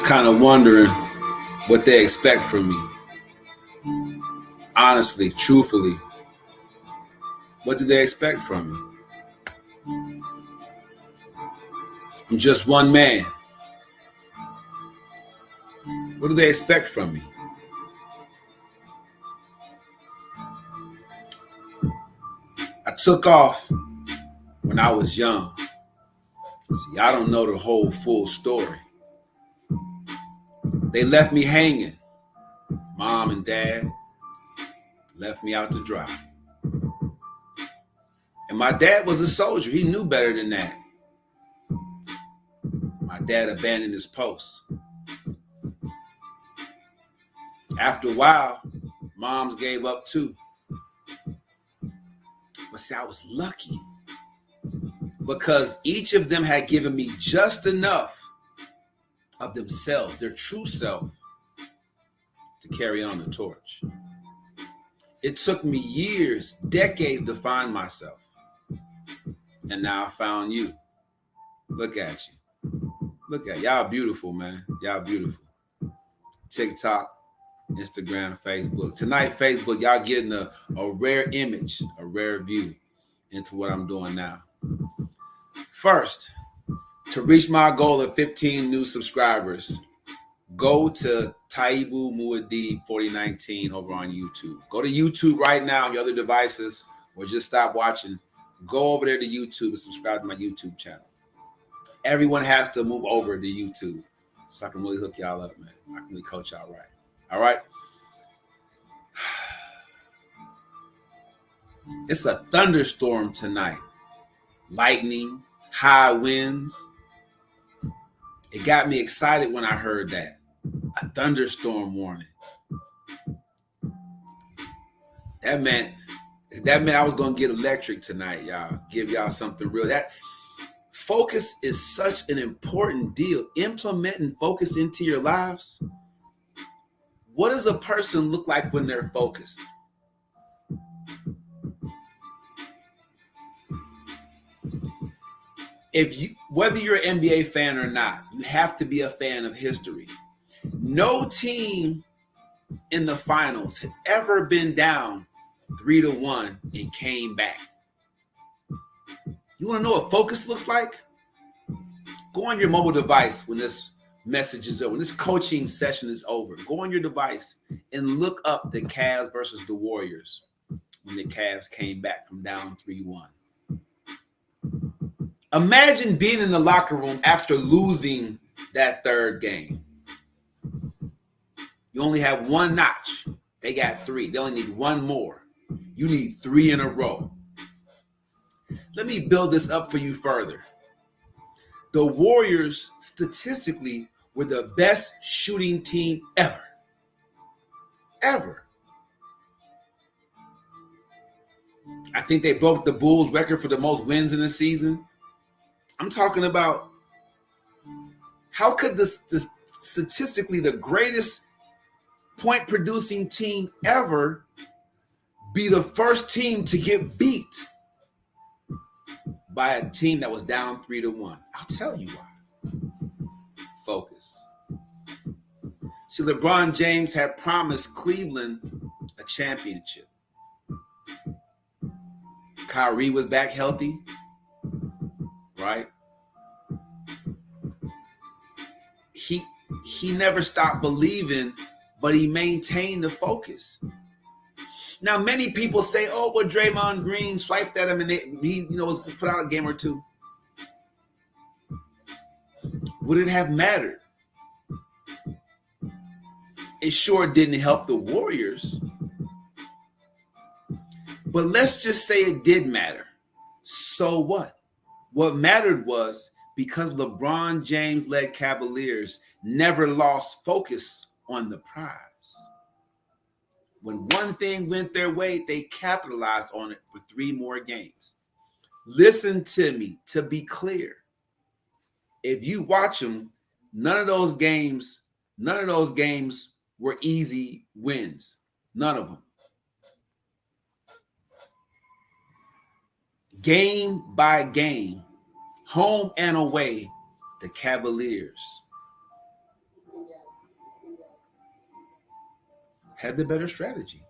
kind of wondering what they expect from me. Honestly, truthfully, what do they expect from me? I'm just one man. What do they expect from me? I took off when I was young. See, I don't know the whole full story. They left me hanging. Mom and dad left me out to dry. And my dad was a soldier. He knew better than that. My dad abandoned his post. After a while, moms gave up too. But see, I was lucky because each of them had given me just enough of themselves, their true self, to carry on the torch. It took me years, decades to find myself. And now I found you. Look at you. Look at y'all beautiful, man. Y'all beautiful. TikTok, Instagram, Facebook. Tonight, Facebook, y'all getting a rare image, a rare view into what I'm doing now. First, to reach my goal of 15 new subscribers, go to Taibu Muad'Dib 4019 over on YouTube. Go to YouTube right now on your other devices or just stop watching. Go over there to YouTube and subscribe to my YouTube channel. Everyone has to move over to YouTube so I can really hook y'all up, man. I can really coach y'all right. All right? It's a thunderstorm tonight. Lightning, high winds. It got me excited when I heard that. A thunderstorm warning. That meant I was going to get electric tonight, y'all. Give y'all something real. That focus is such an important deal. Implementing focus into your lives. What does a person look like when they're focused? Whether you're an NBA fan or not, you have to be a fan of history. No team in the finals had ever been down 3-1 and came back. You want to know what focus looks like? Go on your mobile device when this message is over, when this coaching session is over. Go on your device and look up the Cavs versus the Warriors when the Cavs came back from down 3-1. Imagine being in the locker room after losing that third game. You only have one notch. They got 3. They only need one more. You need 3 in a row. Let me build this up for you further. The Warriors, statistically, were the best shooting team ever. Ever. I think they broke the Bulls record for the most wins in the season. I'm talking about how could this statistically the greatest point producing team ever be the first team to get beat by a team that was down 3-1? I'll tell you why. Focus. See, LeBron James had promised Cleveland a championship. Kyrie was back healthy, right? He never stopped believing, but he maintained the focus. Now, many people say, "Oh, well, Draymond Green swiped at him and he, was put out a game or two." Would it have mattered? It sure didn't help the Warriors. But let's just say it did matter. So what? What mattered was because LeBron James-led Cavaliers never lost focus on the prize. When one thing went their way, they capitalized on it for 3 more games. Listen to me, to be clear. If you watch them, none of those games were easy wins. None of them. Game by game, home and away, the Cavaliers had the better strategy.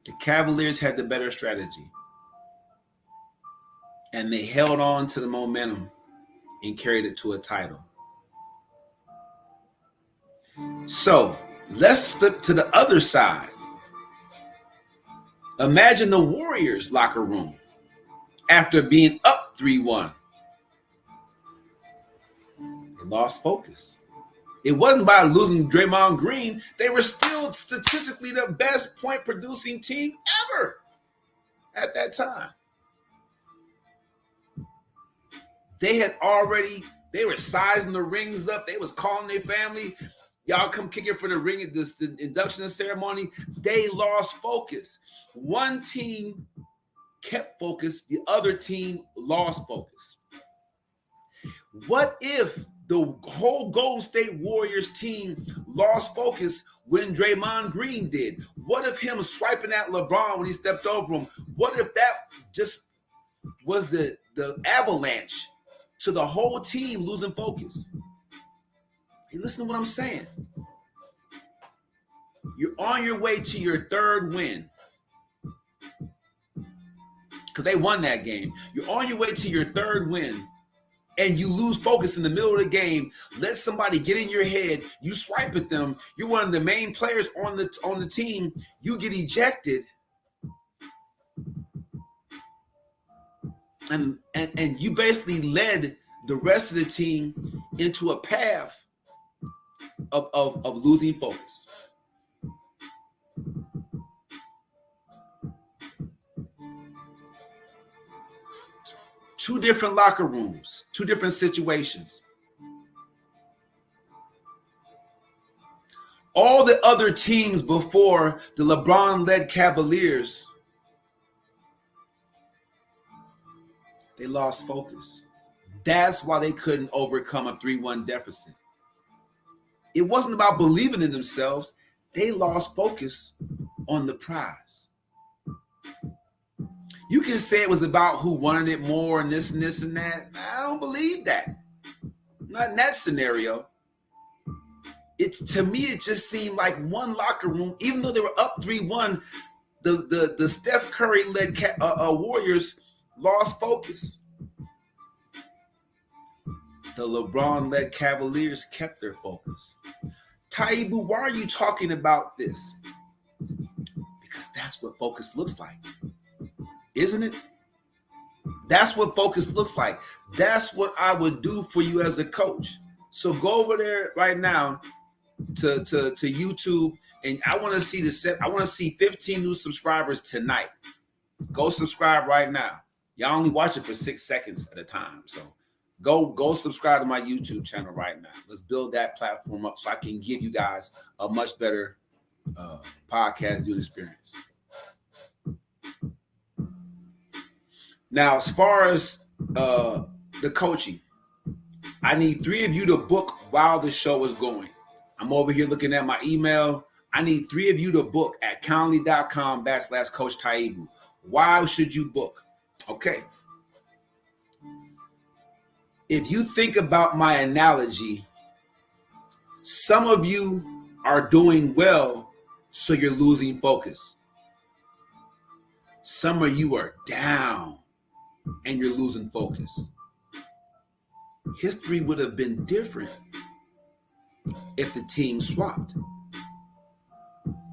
The Cavaliers had the better strategy. And they held on to the momentum and carried it to a title. So let's flip to the other side. Imagine the Warriors locker room after being up 3-1. They lost focus. It wasn't by losing Draymond Green. They were still statistically the best point producing team ever at that time. They were sizing the rings up. They was calling their family, y'all come kick it for the ring at the induction ceremony. They lost focus. One team kept focus. The other team lost focus. What if the whole Golden State Warriors team lost focus when Draymond Green did? What if him swiping at LeBron when he stepped over him? What if that just was the avalanche to the whole team losing focus? Hey, listen to what I'm saying. You're on your way to your third win because they won that game. You're on your way to your third win and you lose focus in the middle of the game. Let somebody get in your head. You swipe at them. You're one of the main players on the team. You get ejected. And you basically led the rest of the team into a path of losing focus. Two different locker rooms, two different situations. All the other teams before the LeBron-led Cavaliers, they lost focus. That's why they couldn't overcome a 3-1 deficit. It wasn't about believing in themselves. They lost focus on the prize. You can say it was about who wanted it more and this and that. I don't believe that. Not in that scenario. To me, it just seemed like one locker room, even though they were up 3-1, the Steph Curry-led Warriors lost focus. The LeBron-led Cavaliers kept their focus. Taibu, why are you talking about this? Because that's what focus looks like. Isn't it? That's what focus looks like. That's what I would do for you as a coach. So go over there right now to YouTube, and I want to see 15 new subscribers tonight. Go subscribe right now. Y'all only watch it for 6 seconds at a time. So go subscribe to my YouTube channel right now. Let's build that platform up so I can give you guys a much better podcast viewing experience. Now, as far as the coaching, I need 3 of you to book while the show is going. I'm over here looking at my email. I need 3 of you to book at Calendly.com/Coach Taibu. Why should you book? Okay. If you think about my analogy, some of you are doing well, so you're losing focus. Some of you are down and you're losing focus. History would have been different if the team swapped.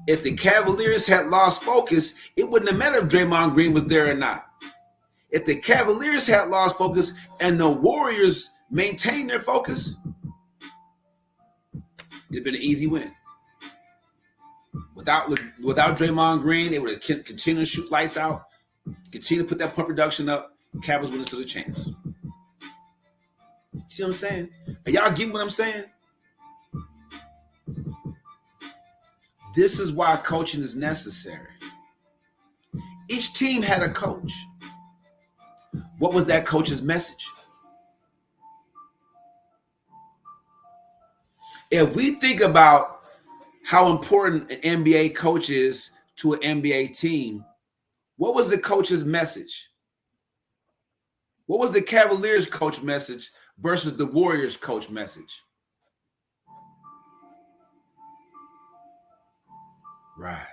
If the Cavaliers had lost focus, it wouldn't have mattered if Draymond Green was there or not. If the Cavaliers had lost focus and the Warriors maintained their focus, it'd been an easy win. Without Draymond Green, they would have continued to shoot lights out, continue to put that point production up. Cavs would have stood a chance. See what I'm saying? Are y'all getting what I'm saying? This is why coaching is necessary. Each team had a coach. What was that coach's message? If we think about how important an NBA coach is to an NBA team, what was the coach's message? What was the Cavaliers coach message versus the Warriors coach message? Right.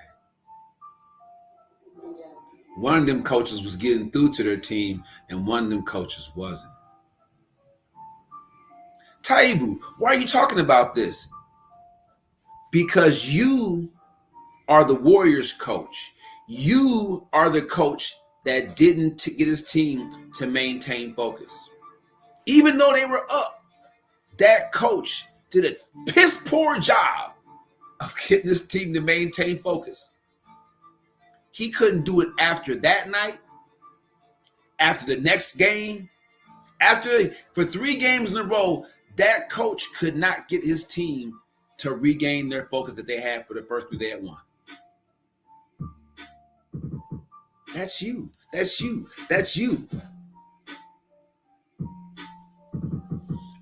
One of them coaches was getting through to their team, and one of them coaches wasn't. Taibu, why are you talking about this? Because you are the Warriors coach. You are the coach that didn't get his team to maintain focus. Even though they were up, that coach did a piss poor job of getting his team to maintain focus. He couldn't do it after that night, after the next game, for 3 games in a row. That coach could not get his team to regain their focus that they had for the first 3 they had won. That's you. That's you. That's you.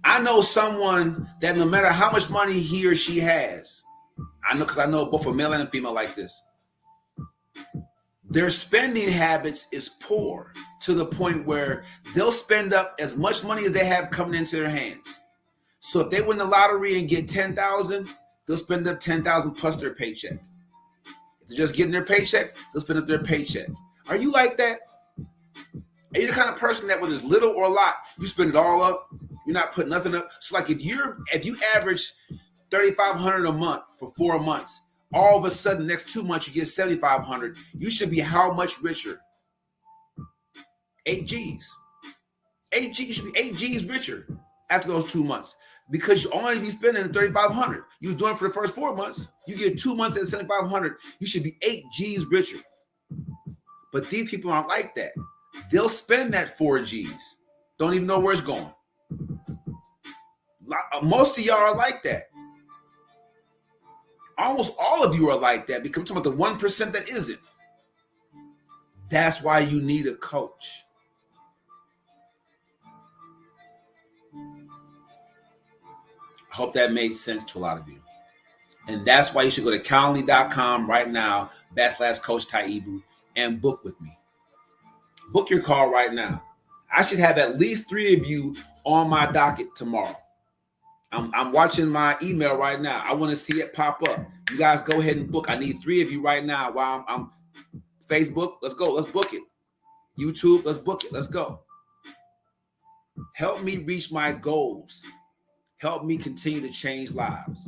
I know someone that no matter how much money he or she has, I know because I know both a male and a female like this, their spending habits is poor to the point where they'll spend up as much money as they have coming into their hands. So if they win the lottery and get $10,000, they'll spend up $10,000 plus their paycheck. If they're just getting their paycheck, they'll spend up their paycheck. Are you like that? Are you the kind of person that whether it's little or a lot, you spend it all up? You're not putting nothing up. So like if you average $3,500 a month for 4 months, all of a sudden next 2 months you get $7,500. You should be how much richer? 8 G's. 8 G's. You should be 8 G's richer after those 2 months because you only be spending $3,500. You was doing it for the first 4 months. You get 2 months at $7,500. You should be 8 G's richer. But these people aren't like that. They'll spend that 4 G's. Don't even know where it's going. Most of y'all are like that. Almost all of you are like that because I'm talking about the 1% that isn't. That's why you need a coach. I hope that made sense to a lot of you. And that's why you should go to Calendly.com right now, /Coach Taibu, and book with me. Book your call right now. I should have at least 3 of you on my docket tomorrow. I'm watching my email right now. I want to see it pop up. You guys go ahead and book. I need 3 of you right now while I'm Facebook. Let's go. Let's book it. YouTube. Let's book it. Let's go. Help me reach my goals. Help me continue to change lives.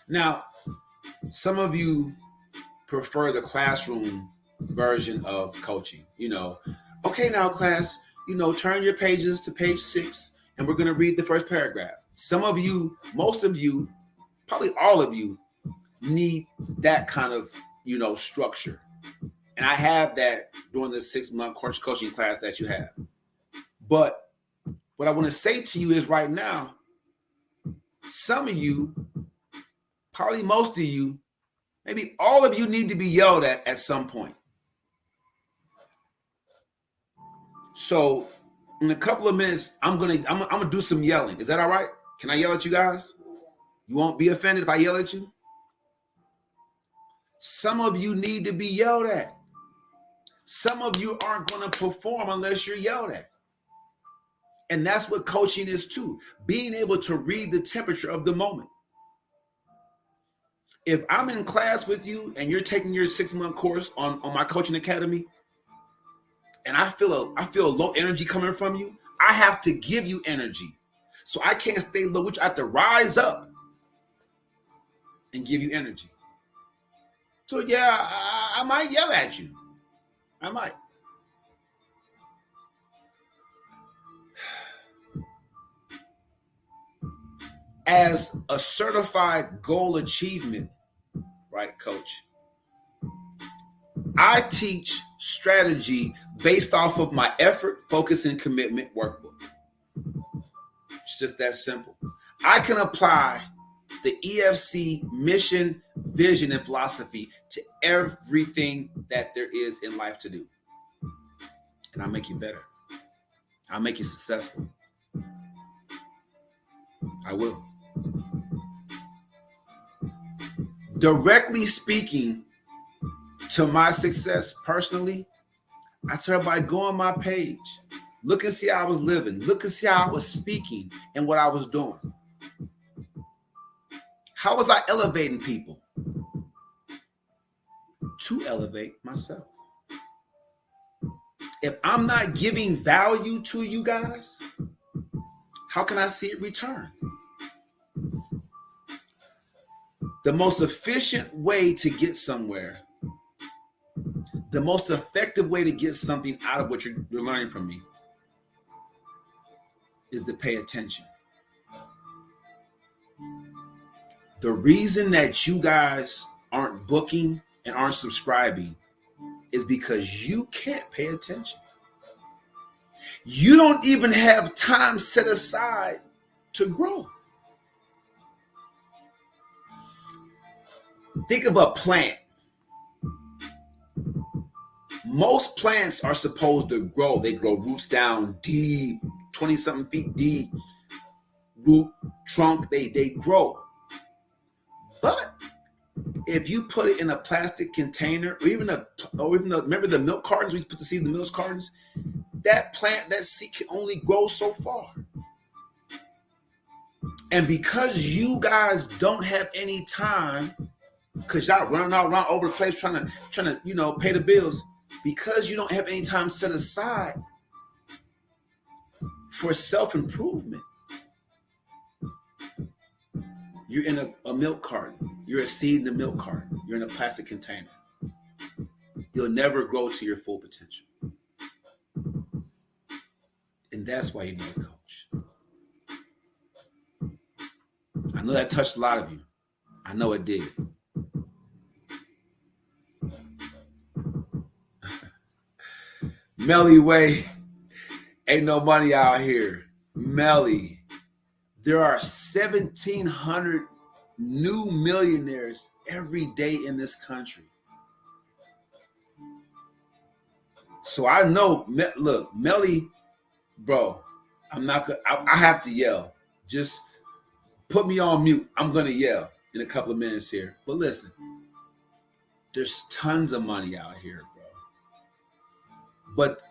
Now, some of you prefer the classroom version of coaching. Okay, now class, turn your pages to page 6 and we're going to read the first paragraph. Some of you, most of you, probably all of you need that kind of, structure. And I have that during the 6-month coaching class that you have. But what I want to say to you is right now, some of you, probably most of you, maybe all of you need to be yelled at some point. So in a couple of minutes, I'm gonna do some yelling. Is that all right? Can I yell at you guys? You won't be offended if I yell at you? Some of you need to be yelled at. Some of you aren't going to perform unless you're yelled at. And that's what coaching is too. Being able to read the temperature of the moment. If I'm in class with you and you're taking your 6-month course on my coaching academy, and I feel a low energy coming from you, I have to give you energy. So I can't stay low, which I have to rise up and give you energy. So yeah, I might yell at you. I might. As a certified goal achievement, right, coach, I teach strategy based off of my effort, focus, and commitment workbook. It's just that simple. I can apply the EFC mission, vision, and philosophy to everything that there is in life to do. And I'll make you better. I'll make you successful. I will. Directly speaking to my success personally, I tell everybody, go on my page. Look and see how I was living. Look and see how I was speaking and what I was doing. How was I elevating people? To elevate myself. If I'm not giving value to you guys, how can I see it return? The most efficient way to get somewhere, the most effective way to get something out of what you're learning from me is to pay attention. The reason that you guys aren't booking and aren't subscribing is because you can't pay attention. You don't even have time set aside to grow. Think of a plant. Most plants are supposed to grow. They grow roots down deep, 20-something feet deep. Root, trunk, they grow. But if you put it in a plastic container, or even remember the milk cartons we put the seed in the milk cartons? That plant, that seed can only grow so far. And because you guys don't have any time, because y'all running all around over the place trying to pay the bills, because you don't have any time set aside for self-improvement, you're in a milk carton. You're a seed in a milk carton. You're in a plastic container. You'll never grow to your full potential. And that's why you need a coach. I know that touched a lot of you. I know it did. Melly Way, ain't no money out here. Melly, there are 1,700 new millionaires every day in this country. So I know, look, Melly, bro, I have to yell. Just put me on mute. I'm going to yell in a couple of minutes here. But listen, there's tons of money out here, bro. But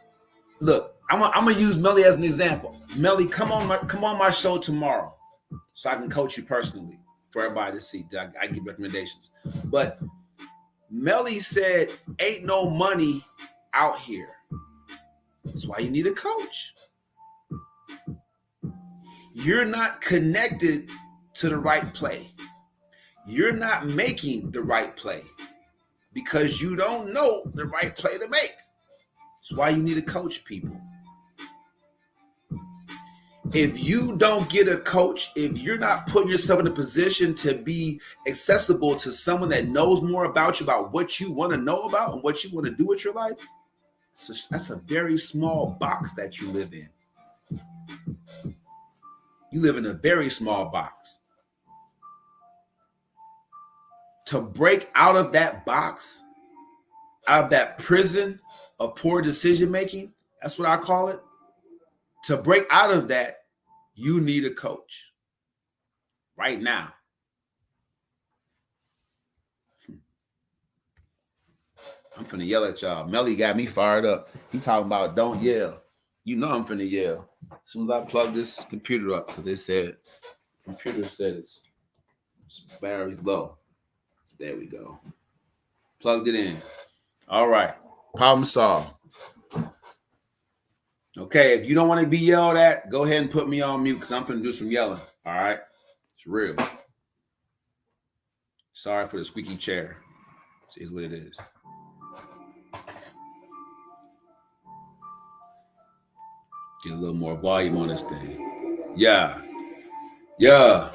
look, I'm going to use Melly as an example. Melly, come on my show tomorrow so I can coach you personally for everybody to see. I give recommendations. But Melly said, ain't no money out here. That's why you need a coach. You're not connected to the right play. You're not making the right play because you don't know the right play to make. That's why you need to coach people. If you don't get a coach, if you're not putting yourself in a position to be accessible to someone that knows more about you, about what you want to know about and what you want to do with your life, so that's a very small box that you live in. You live in a very small box. To break out of that box, out of that prison of poor decision making, that's what I call it. To break out of that, you need a coach right now. I'm finna yell at y'all. Melly got me fired up. He talking about don't yell. You know I'm finna yell. As soon as I plug this computer up, because they said, computer said its battery's low. There we go. Plugged it in. All right. Problem solved. Okay, if you don't want to be yelled at, go ahead and put me on mute because I'm finna do some yelling. All right? It's real. Sorry for the squeaky chair. It's what it is. Get a little more volume on this thing. Yeah. Yeah,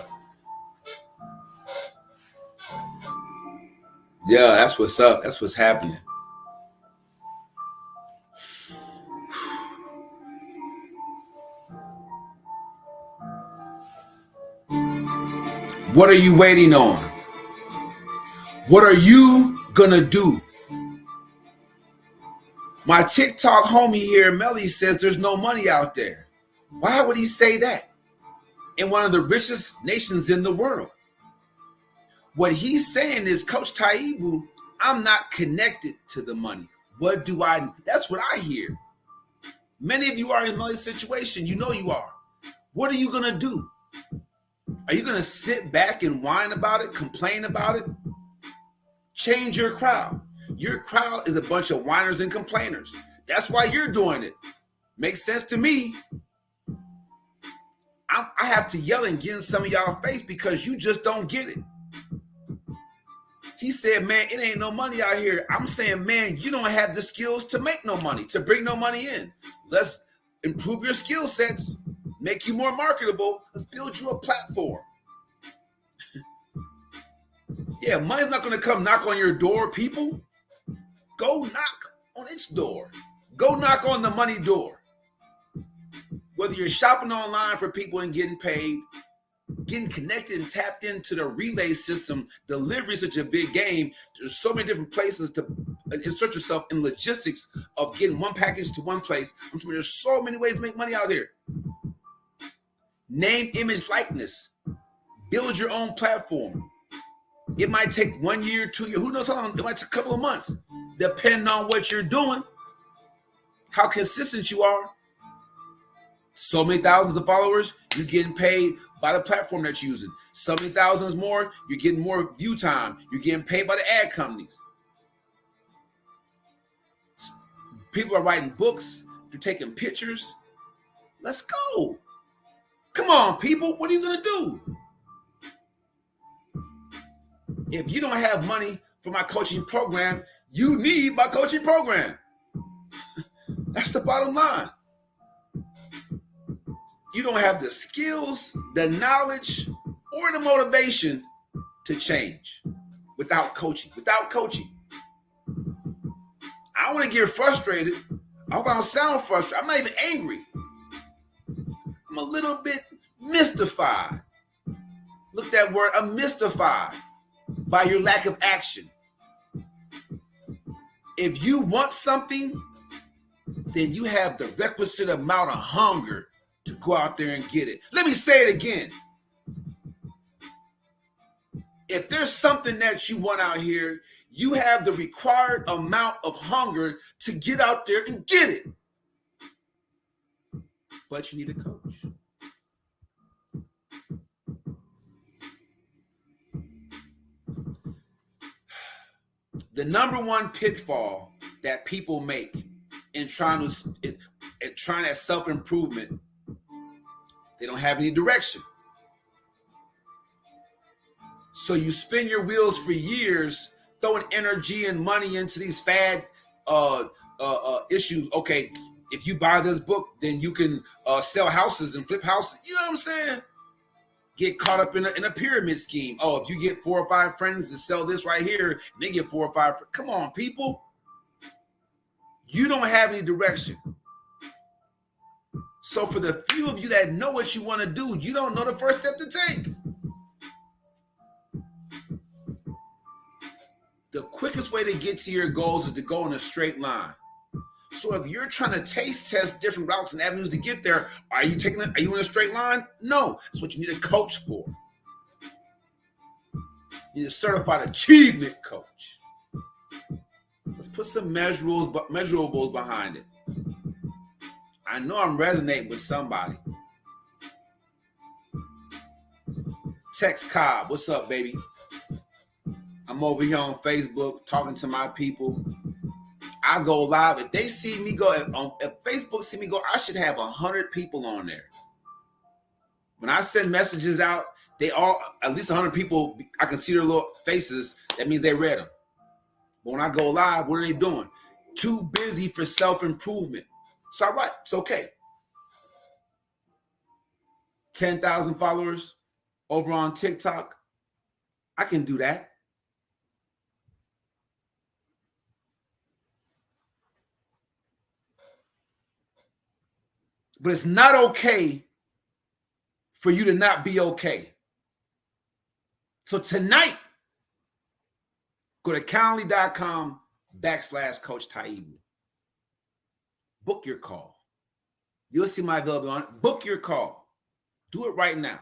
that's what's up. That's what's happening. What are you waiting on? What are you gonna do? My TikTok homie here, Melly, says there's no money out there. Why would he say that? In one of the richest nations in the world. What he's saying is, Coach Many of you are in my situation. You know you are. What are you going to do? Are you going to sit back and whine about it, complain about it? Change your crowd. Your crowd is a bunch of whiners and complainers. That's why you're doing it. Makes sense to me. I have to yell and get in some of y'all face because you just don't get it. He said, man, it ain't no money out here. I'm saying, man, you don't have the skills to make no money, to bring no money in. Let's improve your skill sets, make you more marketable. Let's build you a platform. Yeah, money's not going to come knock on your door, people. Go knock on its door. Go knock on the money door. Whether you're shopping online for people and getting paid, getting connected and tapped into the relay system, delivery is such a big game. There's so many different places to insert yourself in logistics of getting one package to one place. I'm telling you, there's so many ways to make money out here. Name, image, likeness. Build your own platform. It might take 1 year, 2 years. Who knows how long? It might take a couple of months, depending on what you're doing, how consistent you are. So many thousands of followers, you're getting paid by the platform that you're using. So many thousands more, you're getting more view time. You're getting paid by the ad companies. People are writing books. You're taking pictures. Let's go. Come on, people. What are you going to do? If you don't have money for my coaching program, you need my coaching program. That's the bottom line. You don't have the skills, the knowledge, or the motivation to change without coaching. Without coaching. I don't want to get frustrated. I hope I don't sound frustrated. I'm not even angry. I'm a little bit mystified. Look at that word, I'm mystified by your lack of action. If you want something, then you have the requisite amount of hunger to go out there and get it. Let me say it again. If there's something that you want out here, you have the required amount of hunger to get out there and get it. But you need a coach. The number one pitfall that people make in trying that self-improvement, they don't have any direction. So you spin your wheels for years, throwing energy and money into these fad issues. Okay, if you buy this book, then you can sell houses and flip houses. You know what I'm saying? Get caught up in a pyramid scheme. Oh, if you get 4 or 5 friends to sell this right here, and they get 4 or 5. Come on, people. You don't have any direction. So for the few of you that know what you want to do, you don't know the first step to take. The quickest way to get to your goals is to go in a straight line. So if you're trying to taste test different routes and avenues to get there, are you in a straight line? No. That's what you need a coach for. You need a certified achievement coach. Let's put some measurables behind it. I know I'm resonating with somebody. Text Cobb, what's up, baby? I'm over here on Facebook talking to my people. I go live. If they see me go, if Facebook see me go, I should have 100 people on there. When I send messages out, at least 100 people, I can see their little faces. That means they read them. But when I go live, what are they doing? Too busy for self-improvement. It's all right. It's okay. 10,000 followers over on TikTok. I can do that. But it's not okay for you to not be okay. So tonight, go to Calendly.com/Coach Taibu. Book your call. You'll see my availability on it. Book your call. Do it right now.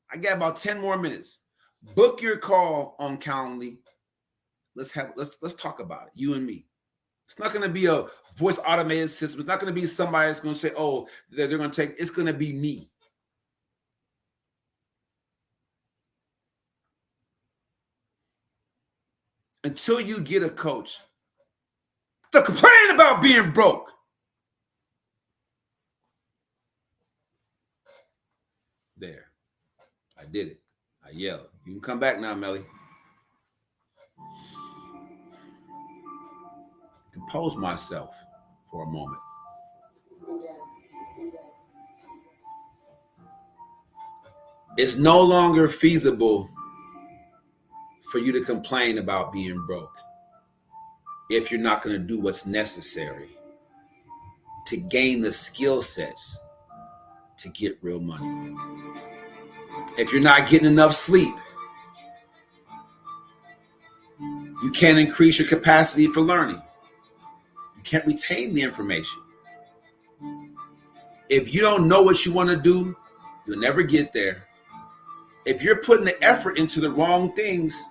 I got about 10 more minutes. Book your call on Calendly. Let's talk about it, you and me. It's not going to be a voice automated system. It's not going to be somebody that's going to say, oh, they're going to take, it's going to be me. Until you get a coach, they're complaining about being broke. There. I did it. I yelled. You can come back now, Melly. Compose myself for a moment. It's no longer feasible for you to complain about being broke if you're not going to do what's necessary to gain the skill sets to get real money. If you're not getting enough sleep, you can't increase your capacity for learning. You can't retain the information. If you don't know what you want to do, you'll never get there. If you're putting the effort into the wrong things,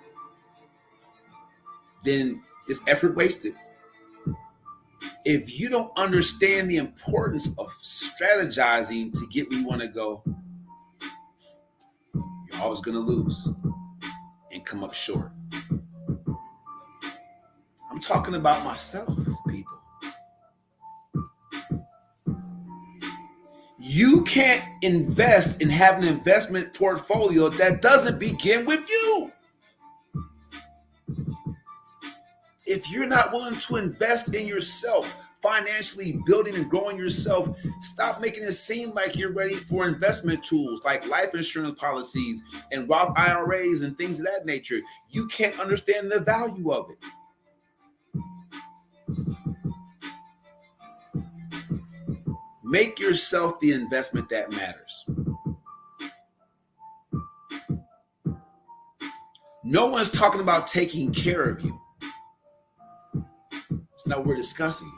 then it's effort wasted. If you don't understand the importance of strategizing to get where you want to go, you're always going to lose and come up short. I'm talking about myself, people. You can't invest and have an investment portfolio that doesn't begin with you. If you're not willing to invest in yourself, financially building and growing yourself, stop making it seem like you're ready for investment tools like life insurance policies and Roth IRAs and things of that nature. You can't understand the value of it. Make yourself the investment that matters. No one's talking about taking care of you. It's not what we're discussing.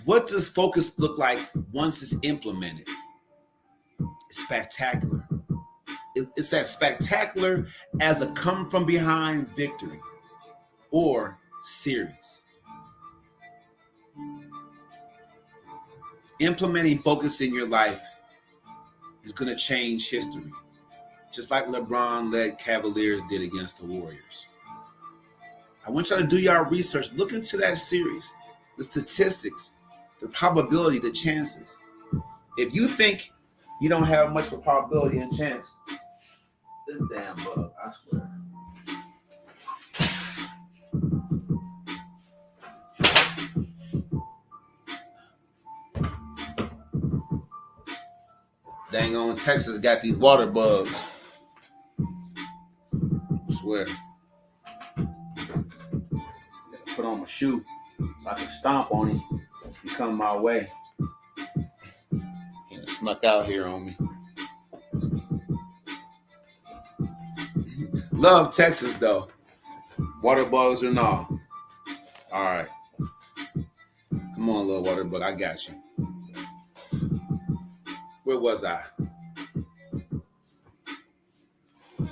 What does focus look like once it's implemented? It's spectacular. It's as spectacular as a come from behind victory or series. Implementing focus in your life is going to change history, just like LeBron-led Cavaliers did against the Warriors. I want y'all to do your research. Look into that series, the statistics, the probability, the chances. If you think you don't have much of a probability and chance, this damn bug, I swear. Dang on, Texas got these water bugs. I swear. Gotta put on my shoe so I can stomp on him if he come my way. He snuck out here on me. Love Texas though. Water bugs or no. All right. Come on, little water bug. I got you. Where was I?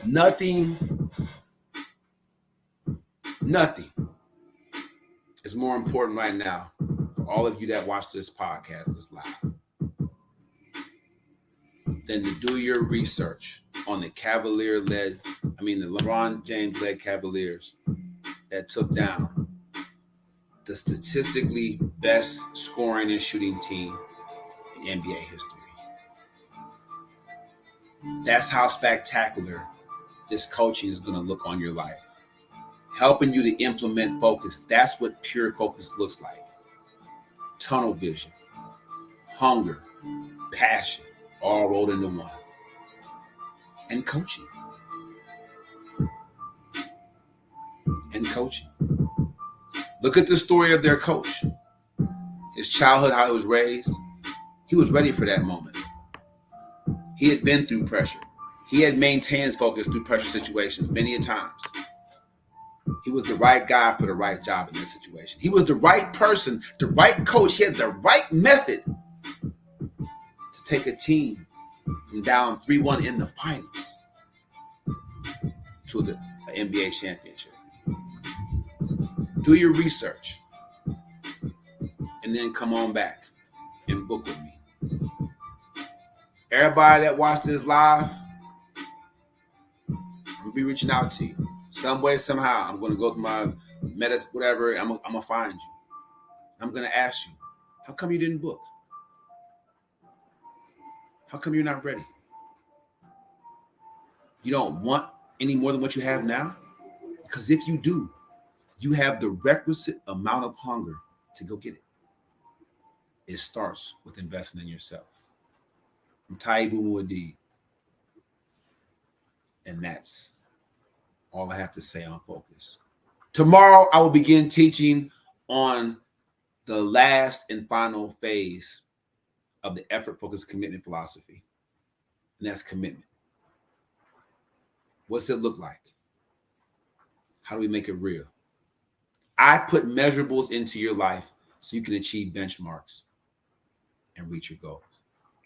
Nothing is more important right now for all of you that watch this podcast, this live, than to do your research on the LeBron James-led Cavaliers that took down the statistically best scoring and shooting team in NBA history. That's how spectacular this coaching is going to look on your life. Helping you to implement focus. That's what pure focus looks like. Tunnel vision, hunger, passion, all rolled into one. And coaching. Look at the story of their coach. His childhood, how he was raised. He was ready for that moment. He had been through pressure. He had maintained his focus through pressure situations many a times. He was the right guy for the right job in this situation. He was the right person, the right coach. He had the right method to take a team from down 3-1 in the finals to the NBA championship. Do your research. And then come on back and book with me. Everybody that watched this live, I'll be reaching out to you. Some way, somehow, I'm going to go through my meta, whatever, I'm going to find you. I'm going to ask you, how come you didn't book? How come you're not ready? You don't want any more than what you have now? Because if you do, you have the requisite amount of hunger to go get it. It starts with investing in yourself. I'm Taibu Muad'Dib. And that's all I have to say on Focus. Tomorrow, I will begin teaching on the last and final phase of the effort, focus, commitment philosophy. And that's commitment. What's it look like? How do we make it real? I put measurables into your life so you can achieve benchmarks and reach your goals.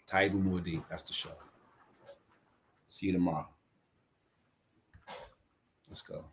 Taibu Muad'Dib, that's the show. See you tomorrow. Let's go.